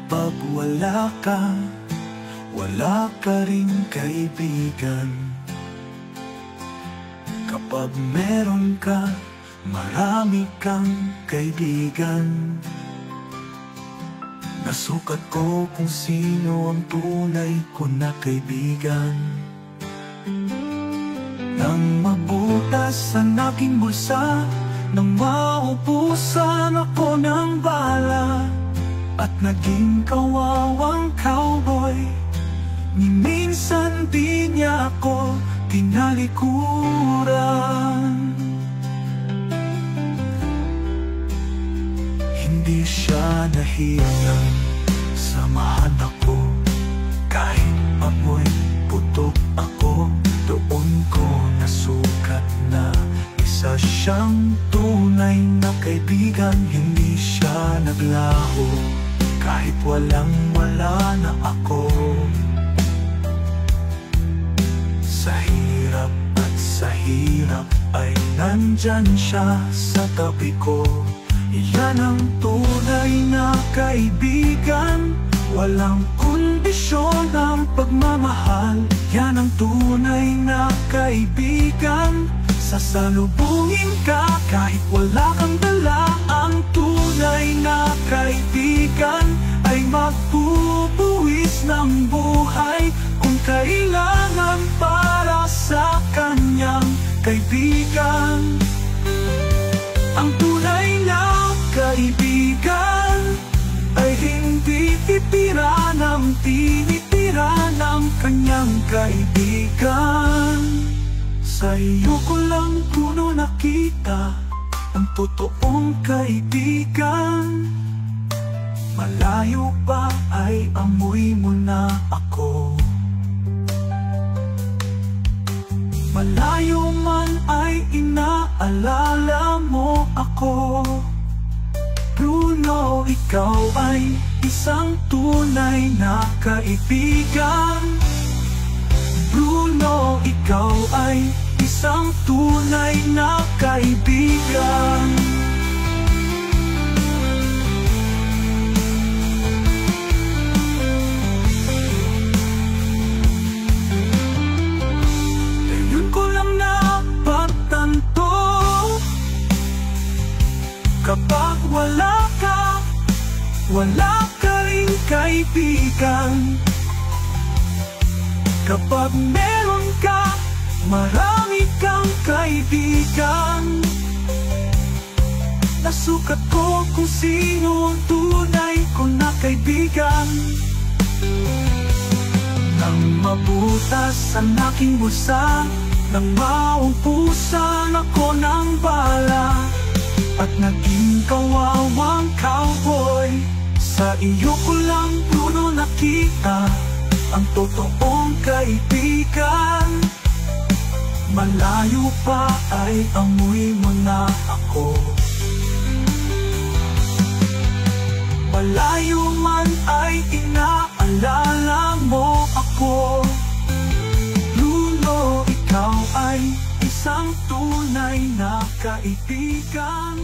Kapag wala ka ring kaibigan. Kapag meron ka, marami kang kaibigan. Nasukat ko kung sino ang tunay ko na kaibigan. Nang mabutas ang aking bulsa, nang maubusan ako ng bala, at naging kawawang cowboy, ni minsan di niya ako tinalikuran. Hindi siya nahiyang samahan ako, kahit amoy putok ako. Doon ko nasukat na isa siyang tunay na kaibigan. Hindi siya naglaho kahit wala na ako. Sa hirap at sa hirap ay nandyan siya sa tabi ko. Iyan ang tunay na kaibigan, walang kondisyon ang pagmamahal. Yan ang tunay na kaibigan, sasalubungin ka kahit wala kang dala. Ang tunay na kaibigan ay magbubuwis ng buhay kung kailangan para sa kanyang kaibigan. Ang tunay na kaibigan ay hindi titira ng kanyang kaibigan. Sa iyo ko lang puno nakita ang totoong kaibigan. Malayo pa ay amoy mo na ako. Malayo man ay inaalala mo ako. Bruno, ikaw ay isang tunay na kaibigan. Bruno, ikaw ay isang tunay na kaibigan. Ngayon ko lang napagtanto, kapag wala ka ring kaibigan. Kapag meron ka, marami kang kaibigan. Nasukat ko kung sino ang tunay ko na kaibigan. Nang mabutas ang aking bulsa, nang maubusan ako ng bala, at naging kawawang cowboy, sa iyo ko lang puno nakita ang totoong kaibigan. Malayo pa ay amoy mo na ako. Malayo man ay inaalala mo ako. Bruno, ikaw ay isang tunay na kaibigan.